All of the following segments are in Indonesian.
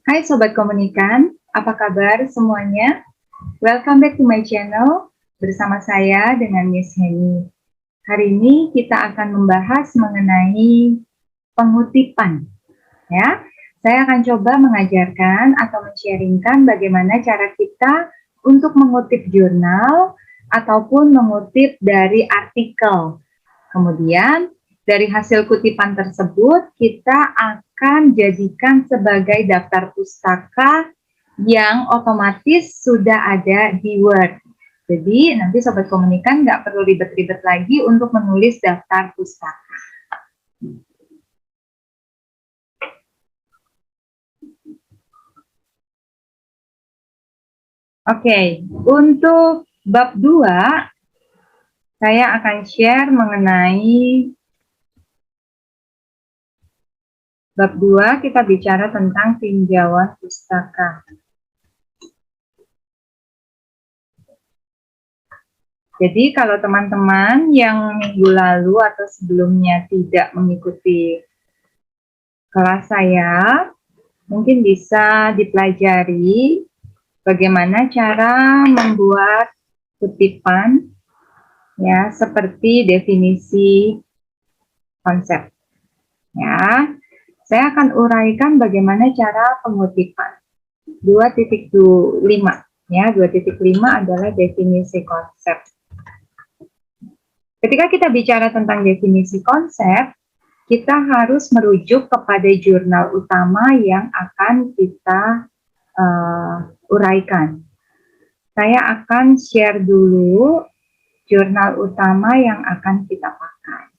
Hai Sobat Komunikan, apa kabar semuanya? Welcome back to my channel, bersama saya dengan Miss Henny. Hari ini kita akan membahas mengenai pengutipan. Ya, saya akan coba mengajarkan atau men-sharingkan bagaimana cara kita untuk mengutip jurnal ataupun mengutip dari artikel. Kemudian, dari hasil kutipan tersebut, kita akan jadikan sebagai daftar pustaka yang otomatis sudah ada di Word. Jadi, nanti Sobat Komunikan nggak perlu ribet-ribet lagi untuk menulis daftar pustaka. Oke, untuk bab 2, saya akan share mengenai bab 2, kita bicara tentang tinjauan pustaka. Jadi kalau teman-teman yang minggu lalu atau sebelumnya tidak mengikuti kelas saya, mungkin bisa dipelajari bagaimana cara membuat kutipan, ya, seperti definisi konsep. Ya, saya akan uraikan bagaimana cara pengutipan. 2.5, ya, 2.5 adalah definisi konsep. Ketika kita bicara tentang definisi konsep, kita harus merujuk kepada jurnal utama yang akan kita uraikan. Saya akan share dulu jurnal utama yang akan kita pakai.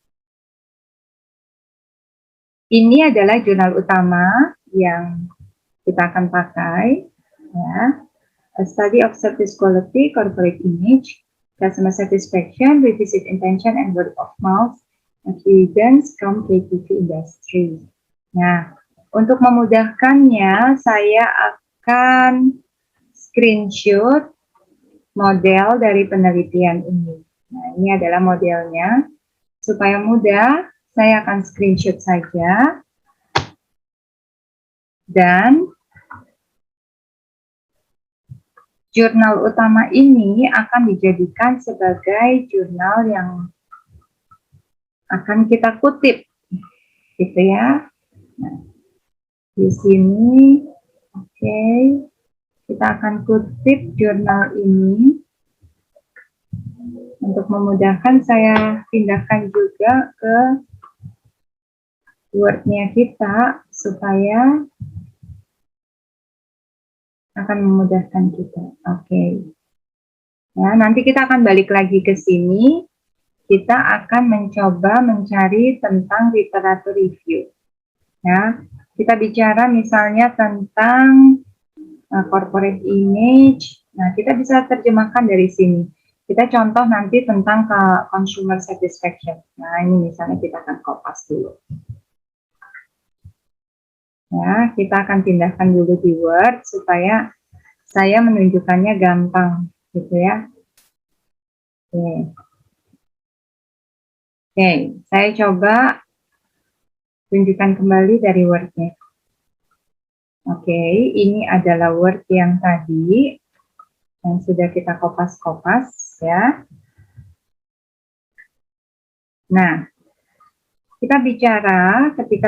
Ini adalah jurnal utama yang kita akan pakai, ya. A Study of Service Quality, Corporate Image, Customer Satisfaction, Revisit Intention, and Word of Mouth Evidence from KTV Industry. Nah, untuk memudahkannya, saya akan screenshot model dari penelitian ini. Nah, ini adalah modelnya. Supaya mudah, saya akan screenshot saja. Dan jurnal utama ini akan dijadikan sebagai jurnal yang akan kita kutip, gitu ya. Nah, di sini, oke, kita akan kutip jurnal ini. Untuk memudahkan, saya pindahkan juga ke Word-nya kita, supaya akan memudahkan kita. Oke. Ya, nanti kita akan balik lagi ke sini. Kita akan mencoba mencari tentang literatur review. Ya, kita bicara misalnya tentang corporate image. Nah, kita bisa terjemahkan dari sini. Kita contoh nanti tentang consumer satisfaction. Nah, ini misalnya kita akan kopas dulu. Ya, kita akan pindahkan dulu di Word supaya saya menunjukkannya gampang, gitu ya. Oke, saya coba tunjukkan kembali dari Word-nya. Oke, ini adalah Word yang tadi, yang sudah kita kopas-kopas, ya. Nah, ketika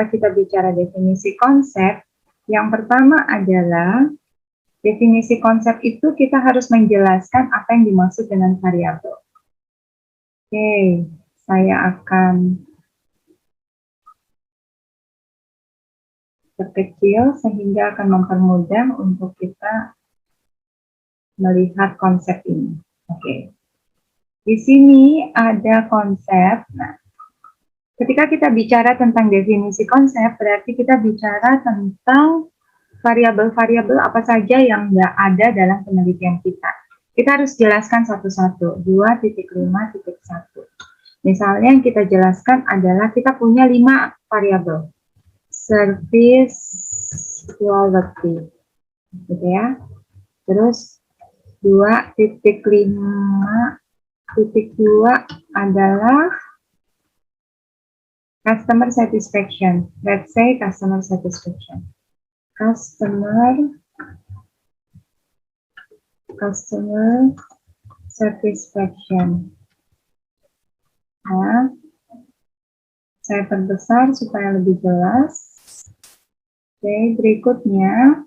kita bicara definisi konsep, yang pertama adalah definisi konsep itu kita harus menjelaskan apa yang dimaksud dengan variabel. Oke, saya akan perkecil sehingga akan mempermudah untuk kita melihat konsep ini. Oke, di sini ada konsep. Nah, ketika kita bicara tentang definisi konsep, berarti kita bicara tentang variabel-variabel apa saja yang nggak ada dalam penelitian kita. Kita harus jelaskan satu-satu. 2.5.1. Misalnya yang kita jelaskan adalah kita punya 5 variabel. Service quality, gitu ya. Terus 2.5.2 adalah customer satisfaction. Let's say customer satisfaction. customer satisfaction. Nah, saya perbesar supaya lebih jelas. Oke, berikutnya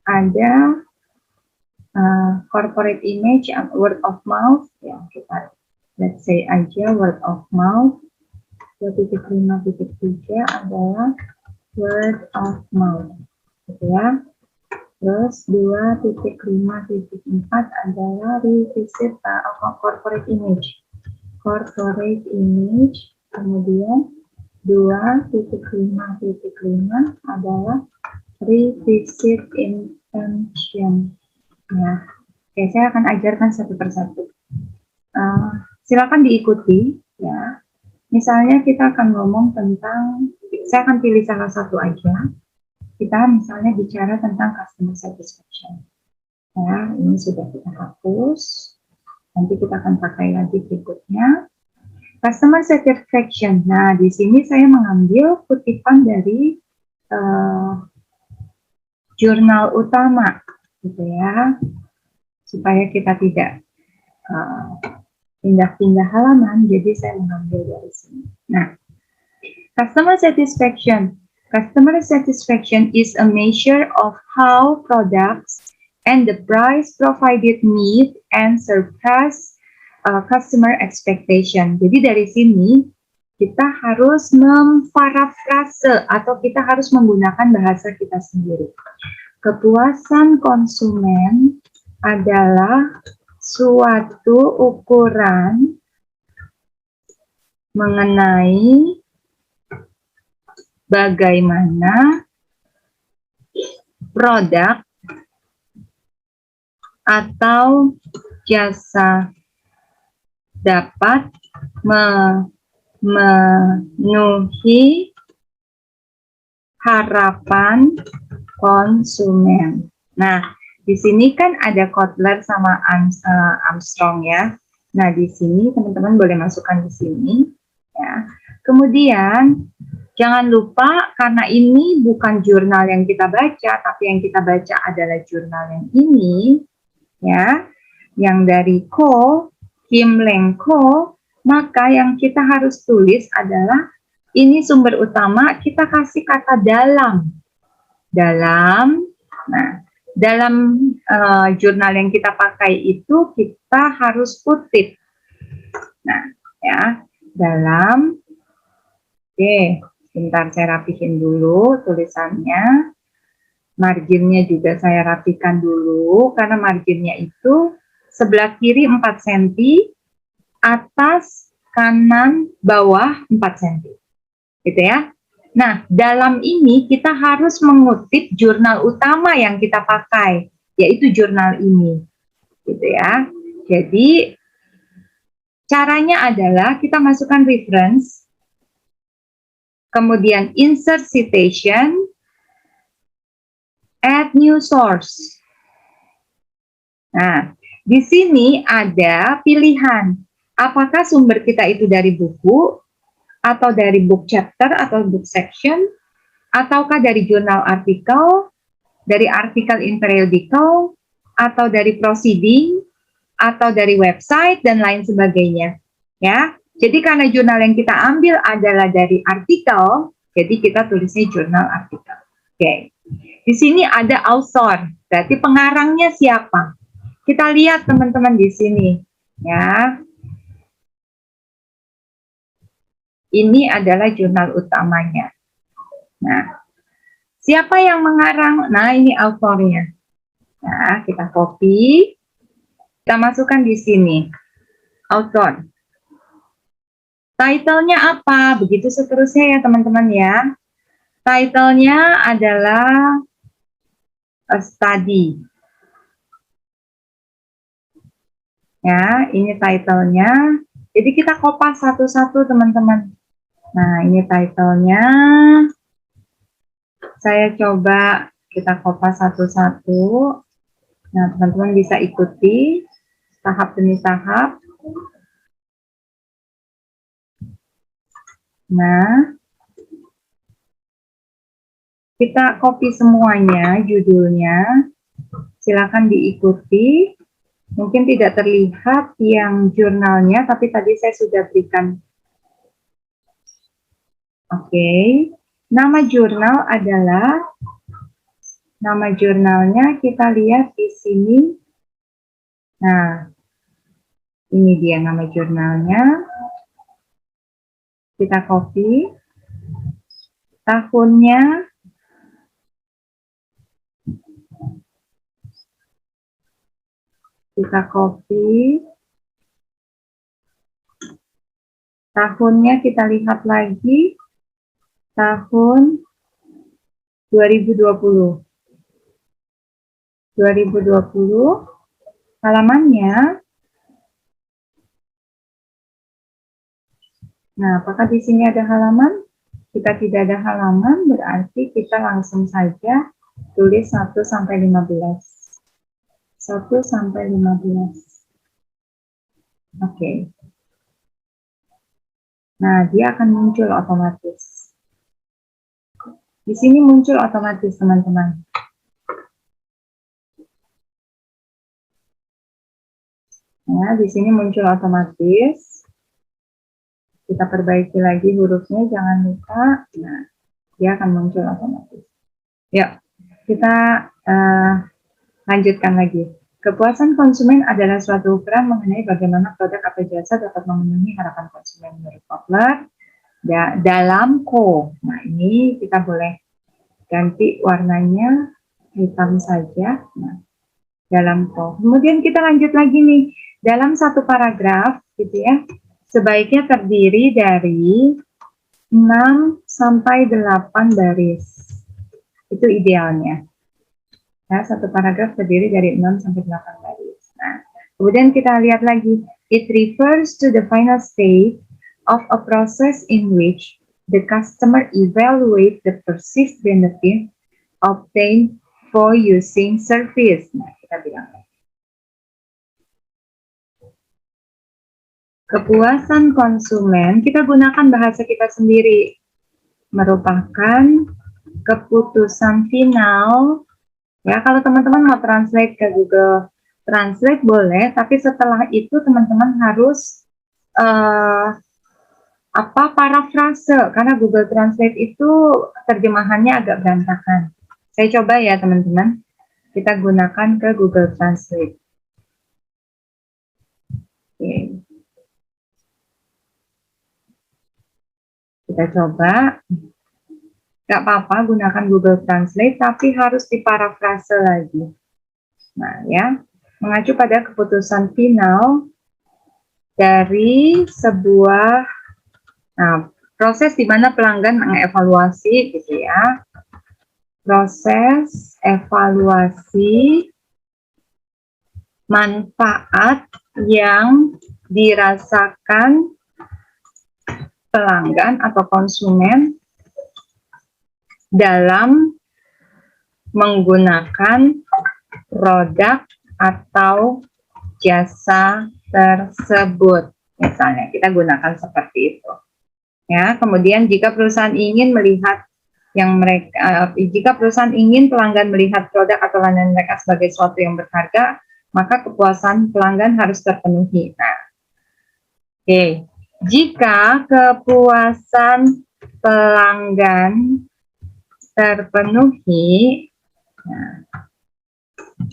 ada corporate image and word of mouth. Ya, kita let's say aja word of mouth. 2.5.3 adalah word of mouth, gitu ya. Terus 2.5.4 adalah revisit corporate image. Corporate image, kemudian 2.5.5 adalah revisit intention. Ya, oke, saya akan ajarkan satu persatu. Silakan diikuti, ya. Misalnya kita akan ngomong tentang, saya akan pilih salah satu aja. Kita misalnya bicara tentang customer satisfaction. Ya, ini sudah kita hapus. Nanti kita akan pakai lagi berikutnya. Customer satisfaction. Nah, di sini saya mengambil kutipan dari jurnal utama, gitu ya, supaya kita tidak pindah-pindah halaman. Jadi saya mengambil dari sini. Nah, customer satisfaction. Customer satisfaction is a measure of how products and the price provided meet and surpass customer expectation. Jadi dari sini kita harus memparafrase atau kita harus menggunakan bahasa kita sendiri. Kepuasan konsumen adalah suatu ukuran mengenai bagaimana produk atau jasa dapat memenuhi harapan konsumen. Nah, di sini kan ada Kotler sama Armstrong ya. Nah, di sini teman-teman boleh masukkan di sini ya. Kemudian jangan lupa karena ini bukan jurnal yang kita baca, tapi yang kita baca adalah jurnal yang ini ya, yang dari Kim Leng Ko, maka yang kita harus tulis adalah ini sumber utama, kita kasih kata dalam. Nah, dalam jurnal yang kita pakai itu kita harus kutip. Nah, ya, dalam. Oke, sebentar saya rapihin dulu tulisannya. Marginnya juga saya rapikan dulu, karena marginnya itu sebelah kiri 4 cm, atas, kanan, bawah 4 cm. Gitu ya. Nah, dalam ini kita harus mengutip jurnal utama yang kita pakai, yaitu jurnal ini. Gitu ya. Jadi, caranya adalah kita masukkan reference, kemudian insert citation, add new source. Nah, di sini ada pilihan. Apakah sumber kita itu dari buku, atau dari book chapter, atau book section, ataukah dari jurnal artikel, dari artikel in periodical, atau dari proceeding, atau dari website, dan lain sebagainya. Ya, jadi karena jurnal yang kita ambil adalah dari artikel, jadi kita tulisnya jurnal artikel. Oke. Di sini ada author, berarti pengarangnya siapa? Kita lihat teman-teman di sini, ya. Ini adalah jurnal utamanya. Nah, siapa yang mengarang? Nah, ini authornya. Nah, kita copy, kita masukkan di sini, author. Title-nya apa? Begitu seterusnya ya teman-teman ya. Title-nya adalah a study. Ya, ini title-nya. Jadi kita kopas satu-satu teman-teman. Nah, ini title-nya. Saya coba kita kopas satu-satu. Nah, teman-teman bisa ikuti tahap demi tahap. Nah, Kita copy semuanya, judulnya. Silakan diikuti. Mungkin tidak terlihat yang jurnalnya, tapi tadi saya sudah berikan. Oke. Nama jurnal adalah, nama jurnalnya kita lihat di sini. Nah, ini dia nama jurnalnya. Kita copy. Tahunnya. Kita copy. Tahunnya kita lihat lagi. Tahun 2020. 2020. Halamannya. Nah, apakah di sini ada halaman? Jika tidak ada halaman, berarti kita langsung saja tulis 1 sampai 15. 1 sampai 15. Oke. Nah, dia akan muncul otomatis. Di sini muncul otomatis, teman-teman. Nah, di sini muncul otomatis. Kita perbaiki lagi hurufnya, jangan lupa. Nah, dia akan muncul otomatis. Yuk, kita lanjutkan lagi. Kepuasan konsumen adalah suatu ukuran mengenai bagaimana produk atau jasa dapat memenuhi harapan konsumen menurut Kotler. Dalam ko. Nah, ini kita boleh ganti warnanya hitam saja. Nah, dalam ko. Kemudian kita lanjut lagi nih. Dalam satu paragraf, gitu ya. Sebaiknya terdiri dari 6 sampai 8 baris. Itu idealnya. Ya, satu paragraf terdiri dari 6 sampai 8 baris. Nah, kemudian kita lihat lagi. It refers to the final state of a process in which the customer evaluate the perceived benefit obtained for using service. Nah, kita bilang. Kepuasan konsumen, kita gunakan bahasa kita sendiri, merupakan keputusan final. Ya, kalau teman-teman mau translate ke Google Translate boleh, tapi setelah itu teman-teman harus parafrase, karena Google Translate itu terjemahannya agak berantakan. Saya coba ya teman-teman, kita gunakan ke Google Translate. Oke. Kita coba, nggak apa-apa gunakan Google Translate, tapi harus diparafrase lagi. Nah ya, mengacu pada keputusan final dari sebuah proses di mana pelanggan mengevaluasi, gitu ya. Proses evaluasi manfaat yang dirasakan pelanggan atau konsumen dalam menggunakan produk atau jasa tersebut. Misalnya kita gunakan seperti itu. Ya, kemudian jika perusahaan ingin melihat jika perusahaan ingin pelanggan melihat produk atau layanan mereka sebagai sesuatu yang berharga, maka kepuasan pelanggan harus terpenuhi. Nah, oke. Jika kepuasan pelanggan terpenuhi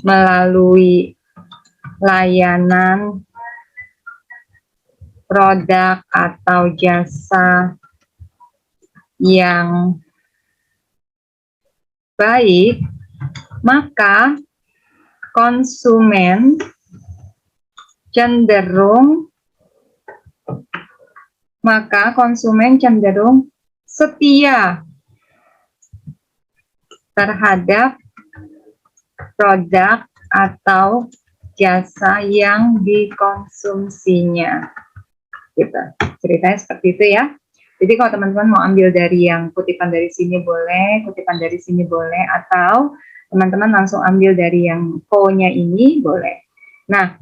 melalui layanan, produk atau jasa yang baik, maka konsumen cenderung setia terhadap produk atau jasa yang dikonsumsinya. Gitu. Ceritanya seperti itu ya. Jadi kalau teman-teman mau ambil dari yang kutipan dari sini boleh, kutipan dari sini boleh, atau teman-teman langsung ambil dari yang ko-nya ini boleh. Nah,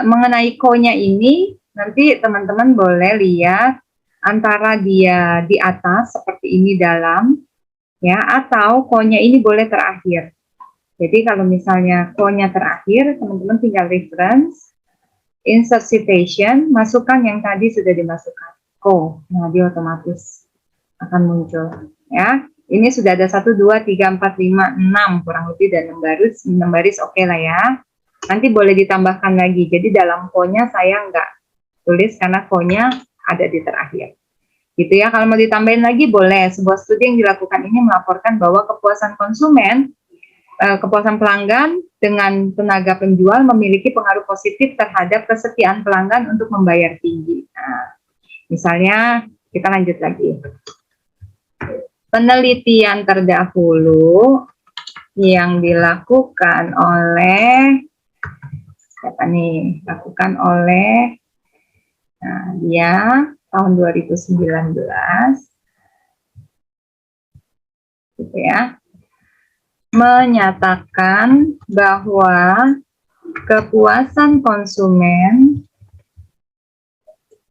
mengenai ko-nya ini, nanti teman-teman boleh lihat antara dia di atas seperti ini dalam, Ya, atau ko-nya ini boleh terakhir. Jadi kalau misalnya ko-nya terakhir, teman-teman tinggal reference, insert citation, masukkan yang tadi sudah dimasukkan. Ko, nah dia otomatis akan muncul. Ya, ini sudah ada 1, 2, 3, 4, 5, 6 kurang lebih dan 6 baris oke lah ya. Nanti boleh ditambahkan lagi. Jadi dalam ko-nya saya nggak tulis karena ko-nya ada di terakhir. Gitu ya, kalau mau ditambahin lagi boleh. Sebuah studi yang dilakukan ini melaporkan bahwa kepuasan konsumen, kepuasan pelanggan dengan tenaga penjual memiliki pengaruh positif terhadap kesetiaan pelanggan untuk membayar tinggi. Nah, misalnya kita lanjut lagi. Penelitian terdahulu yang dilakukan oleh siapa nih? Dilakukan oleh dia tahun 2019 gitu ya, menyatakan bahwa kepuasan konsumen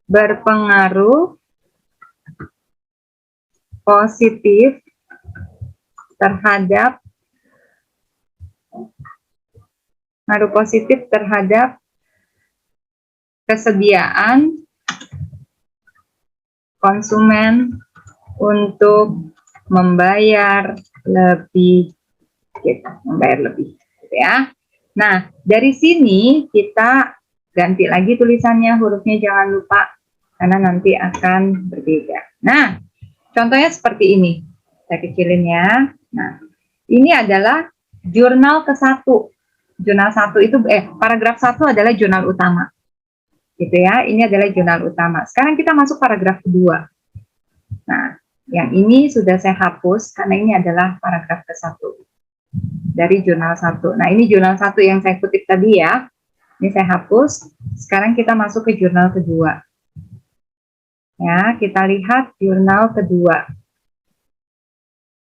berpengaruh positif terhadap kesediaan konsumen untuk membayar lebih, gitu ya. Nah, dari sini kita ganti lagi tulisannya, hurufnya jangan lupa karena nanti akan berbeda. Nah, contohnya seperti ini. Saya kecilin ya. Nah, ini adalah jurnal ke-1. Jurnal 1 itu paragraf 1 adalah jurnal utama. Gitu ya. Ini adalah jurnal utama. Sekarang kita masuk paragraf kedua. Nah, yang ini sudah saya hapus karena ini adalah paragraf ke-1 dari jurnal 1. Nah, ini jurnal 1 yang saya kutip tadi ya. Ini saya hapus. Sekarang kita masuk ke jurnal kedua. Ya, kita lihat jurnal kedua.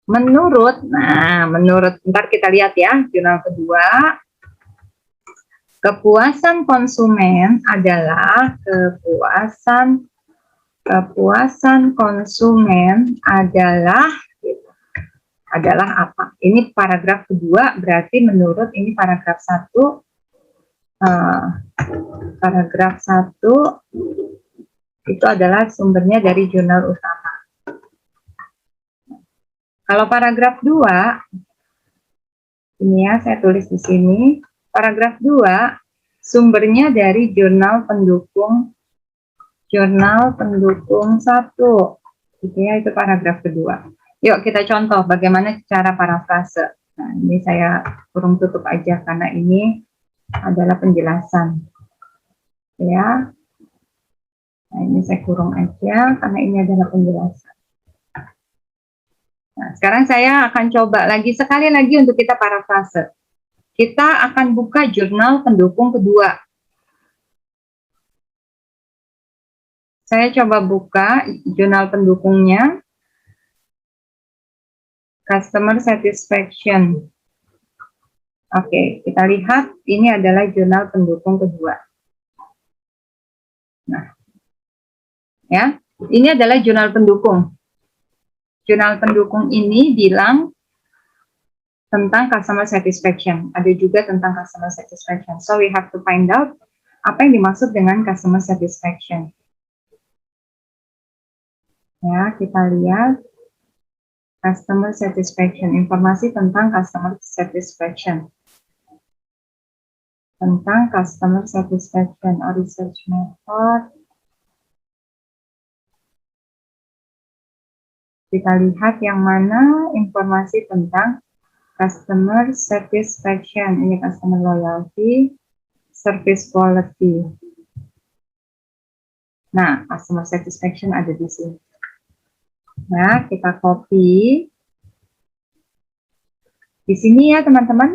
Menurut, ntar kita lihat ya, jurnal kedua. Kepuasan konsumen adalah kepuasan konsumen adalah apa? Ini paragraf kedua, berarti menurut ini paragraf 1. Paragraf 1 itu adalah sumbernya dari jurnal utama. Kalau paragraf 2, ini ya saya tulis di sini, paragraf 2 sumbernya dari jurnal pendukung 1. Gitu ya, itu paragraf kedua. Yuk kita contoh bagaimana cara parafrase. Nah, ini saya kurung tutup aja karena ini adalah penjelasan. Ya. Nah, ini saya kurung aja karena ini adalah penjelasan. Nah, sekarang saya akan coba sekali lagi untuk kita parafrase. Kita akan buka jurnal pendukung kedua. Saya coba buka jurnal pendukungnya. Customer satisfaction. Oke, kita lihat ini adalah jurnal pendukung kedua. Nah, ya, ini adalah jurnal pendukung. Jurnal pendukung ini bilang tentang customer satisfaction. Ada juga tentang customer satisfaction. So we have to find out apa yang dimaksud dengan customer satisfaction. Ya, kita lihat customer satisfaction. Informasi tentang customer satisfaction. Tentang customer satisfaction or research method. Kita lihat yang mana informasi tentang customer satisfaction. Ini customer loyalty, service quality. Nah, customer satisfaction ada di sini. Nah, kita copy. Di sini ya teman-teman,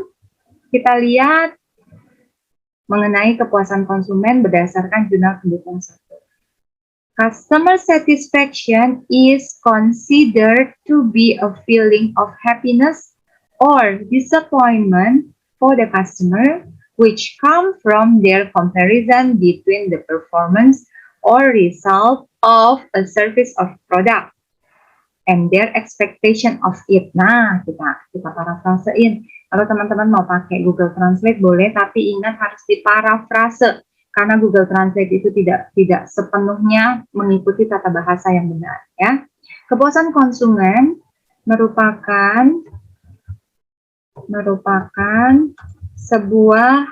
kita lihat mengenai kepuasan konsumen berdasarkan jurnal pendukung 1. Customer satisfaction is considered to be a feeling of happiness or disappointment for the customer, which come from their comparison between the performance or result of a service or product and their expectation of it. Nah, kita parafrasein. Kalau teman-teman mau pakai Google Translate boleh, tapi ingat harus diparafrase karena Google Translate itu tidak sepenuhnya mengikuti tata bahasa yang benar, ya. Kepuasan konsumen merupakan sebuah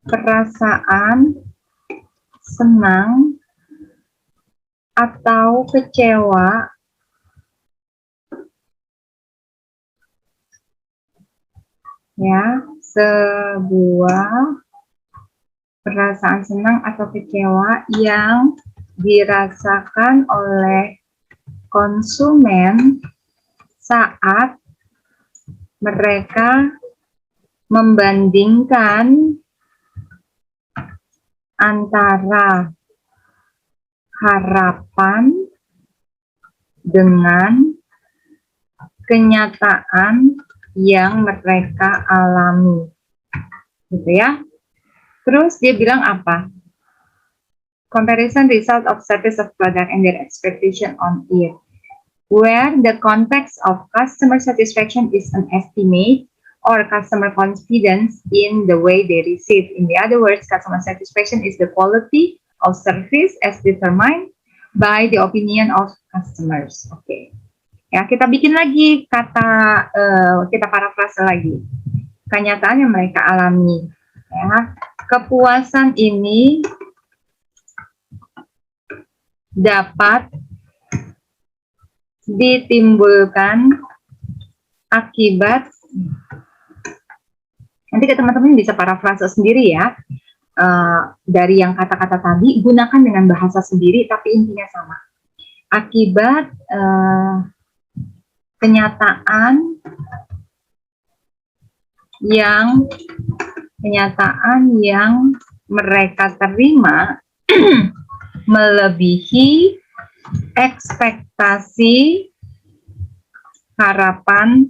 perasaan senang atau kecewa ya, sebuah perasaan senang atau kecewa yang dirasakan oleh konsumen saat mereka membandingkan antara harapan dengan kenyataan yang mereka alami, gitu ya. Terus dia bilang apa? Comparison result of service of product and their expectation on it, where the context of customer satisfaction is an estimate or customer confidence in the way they receive. In the other words, customer satisfaction is the quality of service as determined by the opinion of customers. Oke. Ya, kita bikin lagi kata, kita parafrase lagi. Kenyataan yang mereka alami. Ya. Kepuasan ini dapat ditimbulkan akibat, nanti teman-teman bisa parafrase sendiri ya, dari yang kata-kata tadi, gunakan dengan bahasa sendiri tapi intinya sama. Akibat kenyataan yang mereka terima melebihi ekspektasi harapan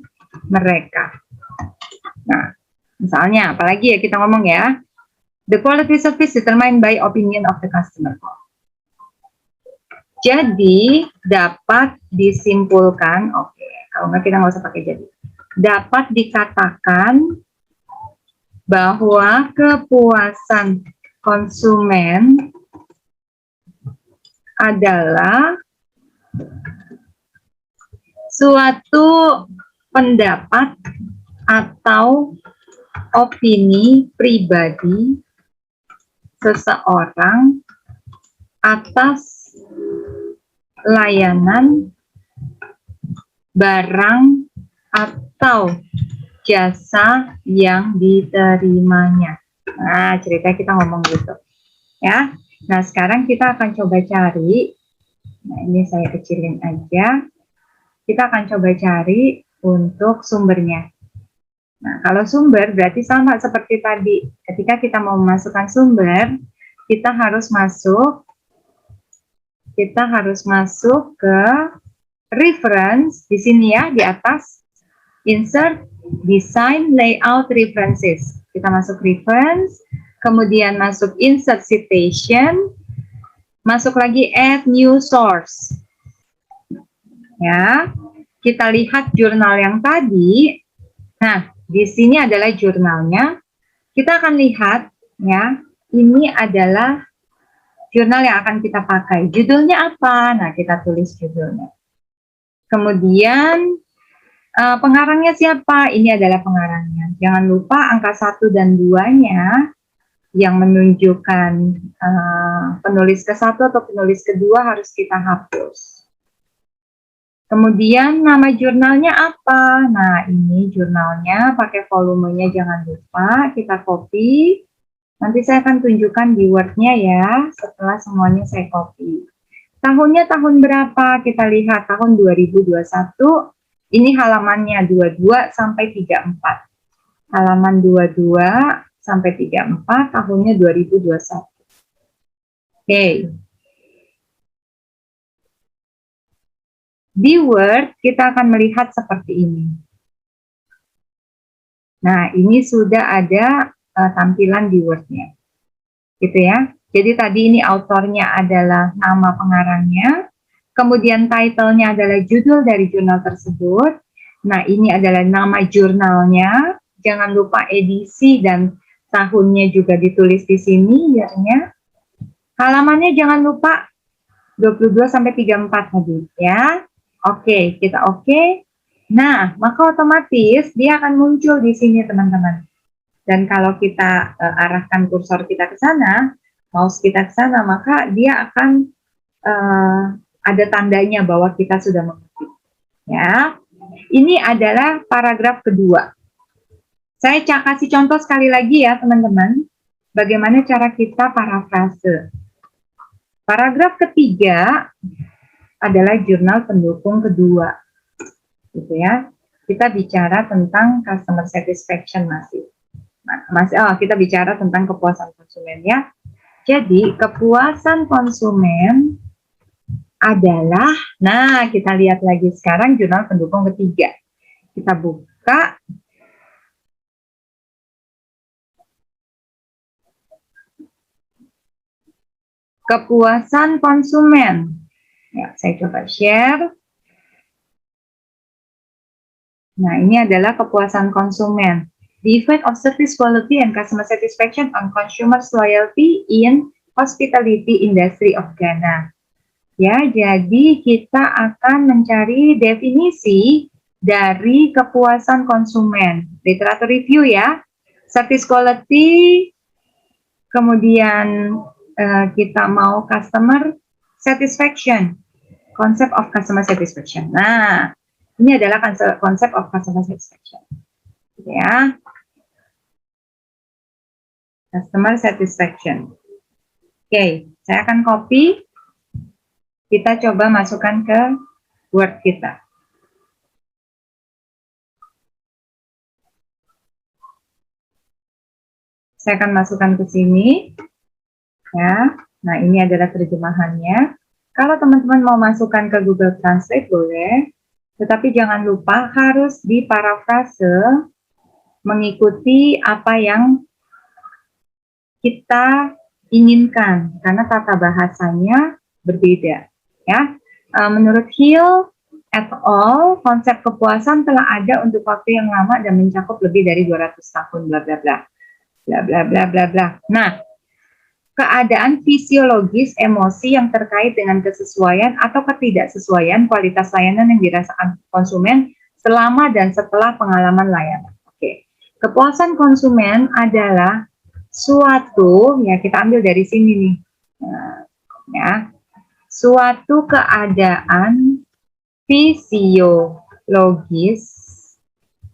mereka. Nah, misalnya, apalagi ya kita ngomong ya, the quality service determined by opinion of the customer. Jadi, dapat disimpulkan, oke, kalau nggak kita nggak usah pakai jadi. Dapat dikatakan bahwa kepuasan konsumen adalah suatu pendapat atau opini pribadi seseorang atas layanan, barang, atau jasa yang diterimanya. Nah, cerita kita ngomong gitu. Ya. Nah, sekarang kita akan coba cari, nah ini saya kecilin aja, kita akan coba cari untuk sumbernya. Nah, kalau sumber berarti sama seperti tadi, ketika kita mau memasukkan sumber, kita harus masuk ke reference, di sini ya, di atas, insert, design, layout, references. Kita masuk reference, kemudian masuk insert citation, masuk lagi add new source. Ya, kita lihat jurnal yang tadi. Nah, di sini adalah jurnalnya. Kita akan lihat ya, ini adalah jurnal yang akan kita pakai. Judulnya apa? Nah, kita tulis judulnya. Kemudian pengarangnya siapa? Ini adalah pengarangnya. Jangan lupa angka 1 dan 2-nya yang menunjukkan penulis ke-1 atau penulis kedua harus kita hapus. Kemudian nama jurnalnya apa? Nah, ini jurnalnya, pakai volumenya jangan lupa, kita copy. Nanti saya akan tunjukkan di Word-nya ya, setelah semuanya saya copy. Tahunnya tahun berapa? Kita lihat tahun 2021. Ini halamannya 22 sampai 34. Halaman 22 sampai 34, tahunnya 2021. Oke. Di Word, kita akan melihat seperti ini. Nah, ini sudah ada tampilan di Word-nya. Gitu ya. Jadi tadi ini autornya adalah nama pengarangnya, kemudian title-nya adalah judul dari jurnal tersebut. Nah, ini adalah nama jurnalnya. Jangan lupa edisi dan tahunnya juga ditulis di sini, year-nya. Halamannya jangan lupa 22 sampai 34 tadi ya. Oke, kita oke. Nah, maka otomatis dia akan muncul di sini, teman-teman. Dan kalau kita arahkan kursor kita ke sana, mouse kita ke sana, maka dia akan ada tandanya bahwa kita sudah mengerti. Ya, ini adalah paragraf kedua. Saya kasih contoh sekali lagi ya, teman-teman. Bagaimana cara kita parafrase. Paragraf ketiga adalah jurnal pendukung kedua. Gitu ya. Kita bicara tentang customer satisfaction masih. Kita bicara tentang kepuasan konsumen ya. Jadi, kepuasan konsumen adalah, nah kita lihat lagi sekarang jurnal pendukung ketiga. Kita buka. Kepuasan konsumen. Ya, saya coba share. Nah, ini adalah kepuasan konsumen. The effect of service quality and customer satisfaction on consumers loyalty in hospitality industry of Ghana. Ya, jadi kita akan mencari definisi dari kepuasan konsumen. Literatur review ya. Service quality, kemudian kita mau customer satisfaction. Concept of customer satisfaction. Nah, ini adalah konsep of customer satisfaction. Ya. Customer satisfaction. Oke, saya akan copy. Kita coba masukkan ke Word kita. Saya akan masukkan ke sini. Ya. Nah, ini adalah terjemahannya. Kalau teman-teman mau masukkan ke Google Translate boleh, tetapi jangan lupa harus diparafrase mengikuti apa yang kita inginkan, karena tata bahasanya berbeda. Ya, menurut Hill et al, konsep kepuasan telah ada untuk waktu yang lama dan mencakup lebih dari 200 tahun, bla bla bla, bla bla bla bla bla. Nah, keadaan fisiologis emosi yang terkait dengan kesesuaian atau ketidaksesuaian kualitas layanan yang dirasakan konsumen selama dan setelah pengalaman layanan. Oke, kepuasan konsumen adalah suatu, ya kita ambil dari sini nih, ya, suatu keadaan fisiologis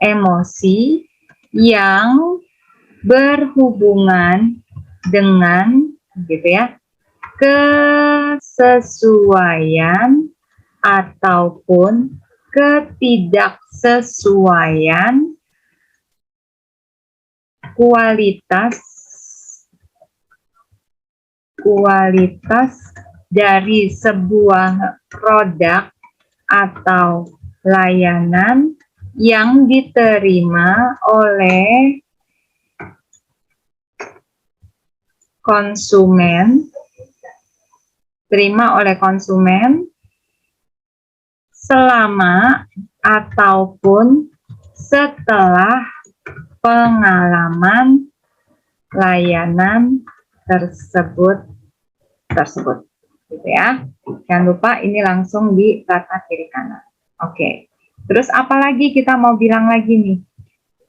emosi yang berhubungan dengan, gitu ya, kesesuaian ataupun ketidaksesuaian kualitas dari sebuah produk atau layanan yang diterima oleh konsumen, selama ataupun setelah pengalaman layanan tersebut, gitu ya. Jangan lupa ini langsung di tata kiri kanan. Oke. Terus apalagi kita mau bilang lagi nih?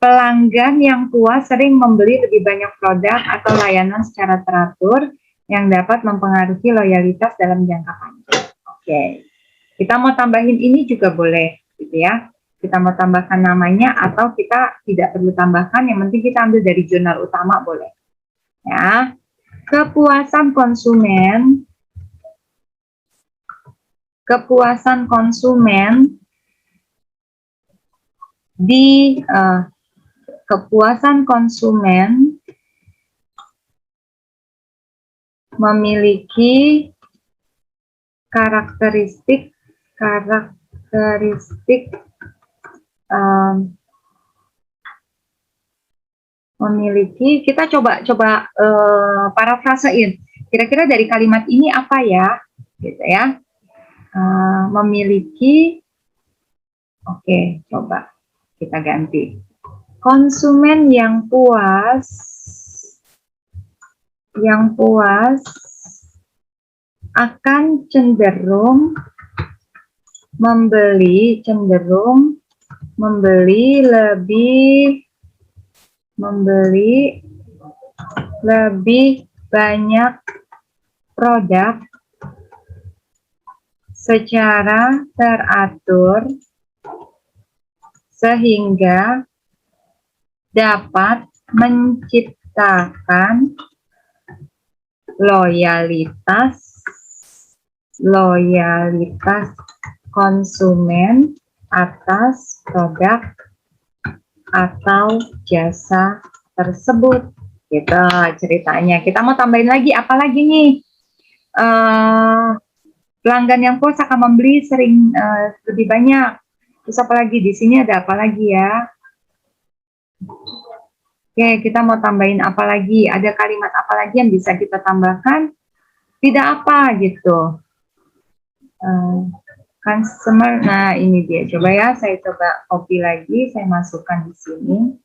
Pelanggan yang puas sering membeli lebih banyak produk atau layanan secara teratur yang dapat mempengaruhi loyalitas dalam jangka panjang. Oke. Kita mau tambahin ini juga boleh, gitu ya. Kita mau tambahkan namanya atau kita tidak perlu tambahkan, yang penting kita ambil dari jurnal utama boleh. Ya. Kepuasan konsumen memiliki karakteristik kita coba parafrasein. Kira-kira dari kalimat ini apa ya? Gitu ya. memiliki, oke, coba kita ganti. Konsumen yang puas akan cenderung membeli lebih banyak produk secara teratur sehingga dapat menciptakan loyalitas konsumen atas produk atau jasa tersebut. Gitu ceritanya. Kita mau tambahin lagi apa lagi nih? Pelanggan yang puas akan membeli lebih banyak. Terus apa lagi? Di sini ada apa lagi ya? Oke, kita mau tambahin apa lagi? Ada kalimat apa lagi yang bisa kita tambahkan? Tidak apa gitu. Customer, nah ini dia. Coba ya, saya coba copy lagi, saya masukkan di sini.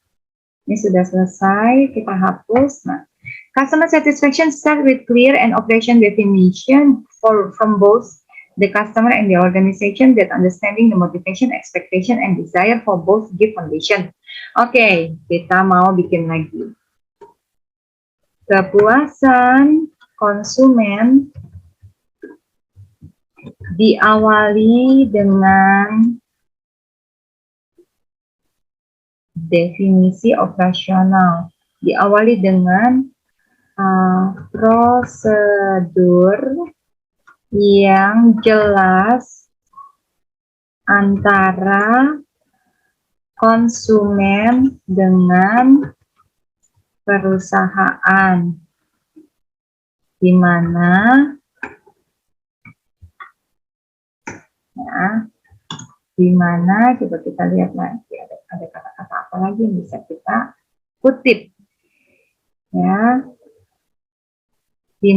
Ini sudah selesai, kita hapus. Nah, customer satisfaction start with clear and operation definition from both the customer and the organization that understanding the motivation, expectation, and desire for both give foundation. Oke, kita mau bikin lagi. Kepuasan konsumen diawali dengan definisi operasional, diawali dengan prosedur yang jelas antara konsumen dengan perusahaan, di mana coba kita lihat lagi ada kata-kata apa lagi yang bisa kita kutip ya, di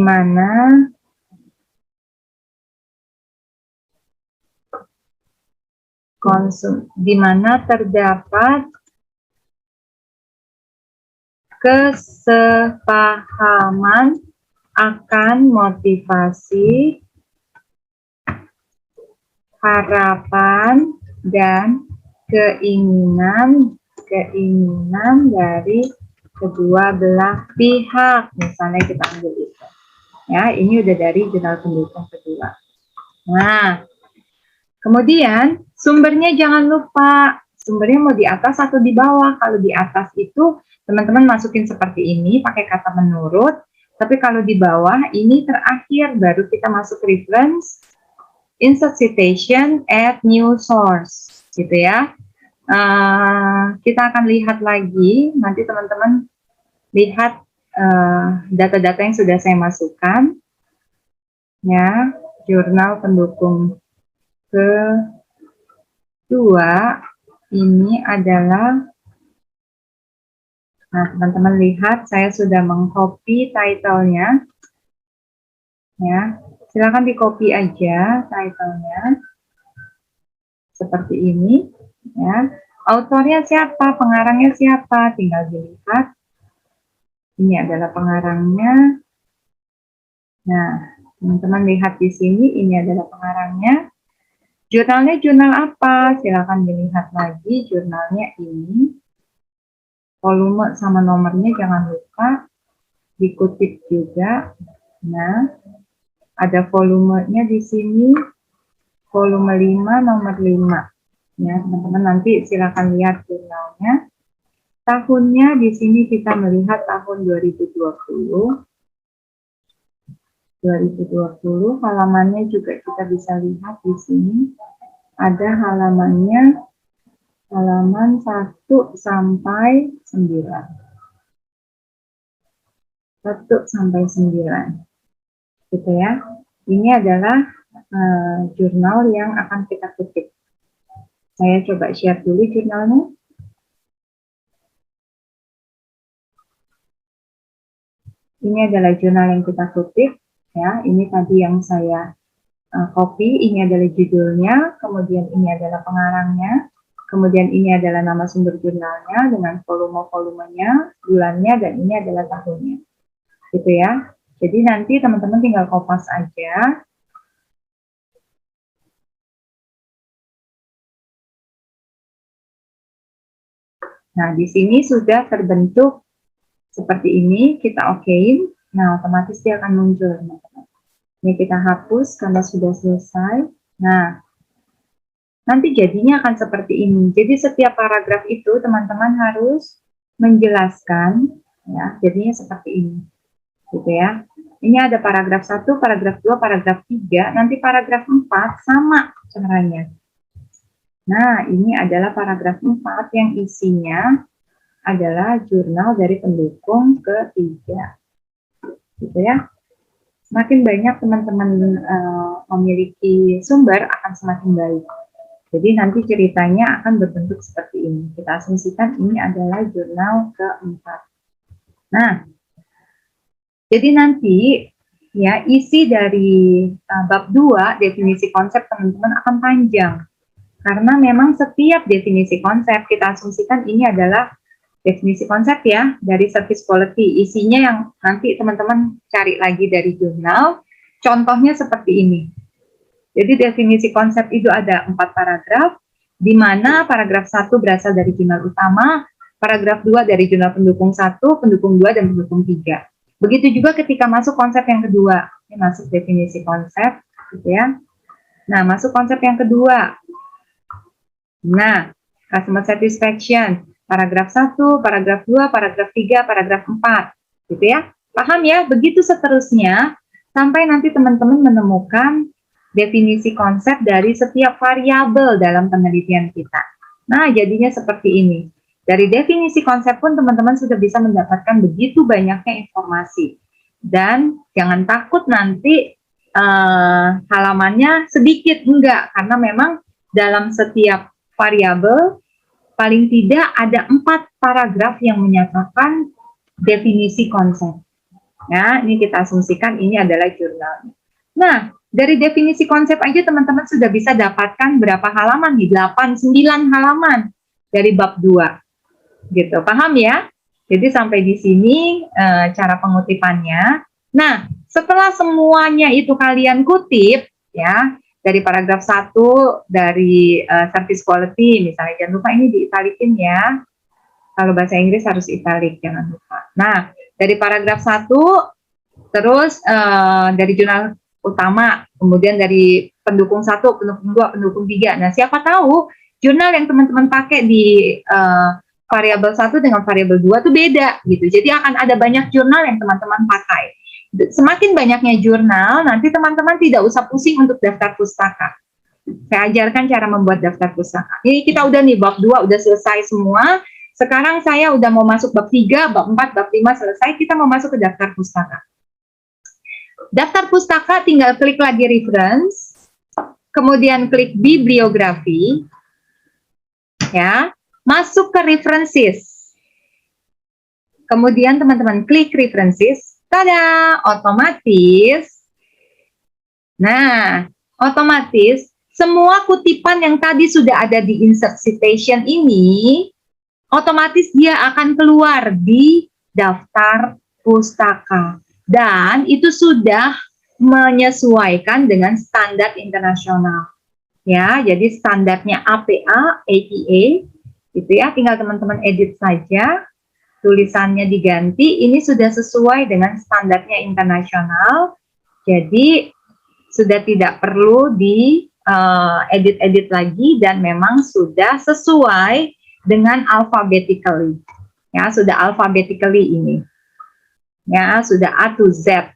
mana terdapat kesepahaman akan motivasi, harapan, dan keinginan dari kedua belah pihak. Misalnya kita ambil itu ya, ini udah dari jurnal pendukung kedua. Nah, kemudian sumbernya jangan lupa, sumbernya mau di atas atau di bawah. Kalau di atas itu teman-teman masukin seperti ini pakai kata menurut, tapi kalau di bawah ini terakhir baru kita masuk reference, insert citation, add new source, gitu ya. Kita akan lihat lagi, nanti teman-teman lihat data-data yang sudah saya masukkan, ya, jurnal pendukung kedua ini adalah, nah teman-teman lihat saya sudah mengcopy title-nya, ya. Silakan di copy aja title-nya seperti ini ya. Autornya siapa, pengarangnya siapa, tinggal dilihat. Ini adalah pengarangnya. Nah, teman-teman lihat di sini, ini adalah pengarangnya. Jurnalnya jurnal apa? Silakan dilihat lagi jurnalnya ini. Volume sama nomornya jangan lupa dikutip juga. Nah, ada volumenya di sini, volume 5, nomor 5. Ya, teman-teman nanti silakan lihat jurnalnya. Tahunnya di sini kita melihat tahun 2020. 2020, halamannya juga kita bisa lihat di sini. Ada halamannya, halaman 1 sampai 9. 1 sampai 9. Gitu ya. Ini adalah jurnal yang akan kita kutip. Saya coba share dulu jurnalnya. Ini adalah jurnal yang kita kutip, ya. Ini tadi yang saya copy, ini adalah judulnya, kemudian ini adalah pengarangnya, kemudian ini adalah nama sumber jurnalnya dengan volume-volumenya, bulannya, dan ini adalah tahunnya. Gitu ya. Jadi nanti teman-teman tinggal kopas aja. Nah, di sini sudah terbentuk seperti ini, kita okein. Nah, otomatis dia akan muncul, teman-teman. Ini kita hapus karena sudah selesai. Nah, nanti jadinya akan seperti ini. Jadi setiap paragraf itu teman-teman harus menjelaskan, ya, jadinya seperti ini. Gitu ya. Ini ada paragraf 1, paragraf 2, paragraf 3, nanti paragraf 4 sama caranya. Nah, ini adalah paragraf 4 yang isinya adalah jurnal dari pendukung ketiga. Gitu ya. Semakin banyak teman-teman memiliki sumber akan semakin baik. Jadi nanti ceritanya akan berbentuk seperti ini. Kita asumsikan ini adalah jurnal keempat. Nah, jadi nanti ya isi dari bab 2 definisi konsep teman-teman akan panjang. Karena memang setiap definisi konsep kita asumsikan ini adalah definisi konsep ya dari service quality. Isinya yang nanti teman-teman cari lagi dari jurnal. Contohnya seperti ini. Jadi definisi konsep itu ada 4 paragraf, di mana paragraf 1 berasal dari jurnal utama, paragraf 2 dari jurnal pendukung 1, pendukung 2, dan pendukung 3. Begitu juga ketika masuk konsep yang kedua. Ini masuk definisi konsep, gitu ya. Nah, masuk konsep yang kedua. Nah, customer satisfaction, paragraf 1, paragraf 2, paragraf 3, paragraf 4, gitu ya. Paham ya? Begitu seterusnya, sampai nanti teman-teman menemukan definisi konsep dari setiap variabel dalam penelitian kita. Nah, jadinya seperti ini. Dari definisi konsep pun teman-teman sudah bisa mendapatkan begitu banyaknya informasi. Dan jangan takut nanti halamannya sedikit, enggak. Karena memang dalam setiap variabel paling tidak ada 4 paragraf yang menyatakan definisi konsep. Ya, ini kita asumsikan ini adalah jurnal. Nah, dari definisi konsep aja teman-teman sudah bisa dapatkan berapa halaman nih? 8, 9 halaman dari bab 2. Gitu, paham ya? Jadi sampai di sini cara pengutipannya. Nah, setelah semuanya itu kalian kutip, ya, dari paragraf 1, dari service quality, misalnya, jangan lupa ini diitalikin ya. Kalau bahasa Inggris harus italik, jangan lupa. Nah, dari paragraf 1, terus dari jurnal utama, kemudian dari pendukung 1, pendukung 2, pendukung 3. Nah, siapa tahu jurnal yang teman-teman pakai di variabel 1 dengan variabel 2 itu beda gitu. Jadi akan ada banyak jurnal yang teman-teman pakai. Semakin banyaknya jurnal, nanti teman-teman tidak usah pusing untuk daftar pustaka. Saya ajarkan cara membuat daftar pustaka. Ini kita udah nih bab 2 udah selesai semua. Sekarang saya udah mau masuk bab 3, bab 4, bab 5 selesai, kita mau masuk ke daftar pustaka. Daftar pustaka tinggal klik lagi reference, kemudian klik bibliografi, ya. Masuk ke references. Kemudian teman-teman klik references. Tada, otomatis. Nah, otomatis semua kutipan yang tadi sudah ada di insert citation ini, otomatis dia akan keluar di daftar pustaka. Dan itu sudah menyesuaikan dengan standar internasional. Ya, jadi standarnya APA, APA, gitu ya, tinggal teman-teman edit saja, tulisannya diganti, ini sudah sesuai dengan standarnya internasional, jadi sudah tidak perlu di edit-edit lagi dan memang sudah sesuai dengan alphabetically, ya, sudah alphabetically ini, ya, sudah A to Z,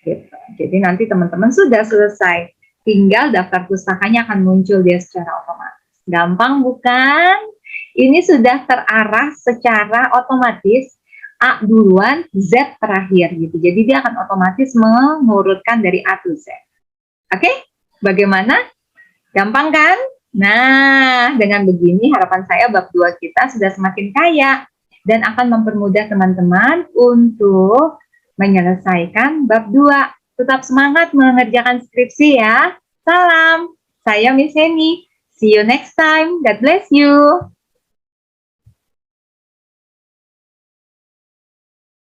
gitu. Jadi nanti teman-teman sudah selesai, tinggal daftar pustakanya akan muncul dia secara otomatis. Gampang bukan? Ini sudah terarah secara otomatis, A duluan, Z terakhir gitu. Jadi dia akan otomatis mengurutkan dari A to Z. Oke? Bagaimana? Gampang kan? Nah, dengan begini harapan saya bab 2 kita sudah semakin kaya dan akan mempermudah teman-teman untuk menyelesaikan bab 2. Tetap semangat mengerjakan skripsi ya. Salam, saya Miss Heni. See you next time. God bless you.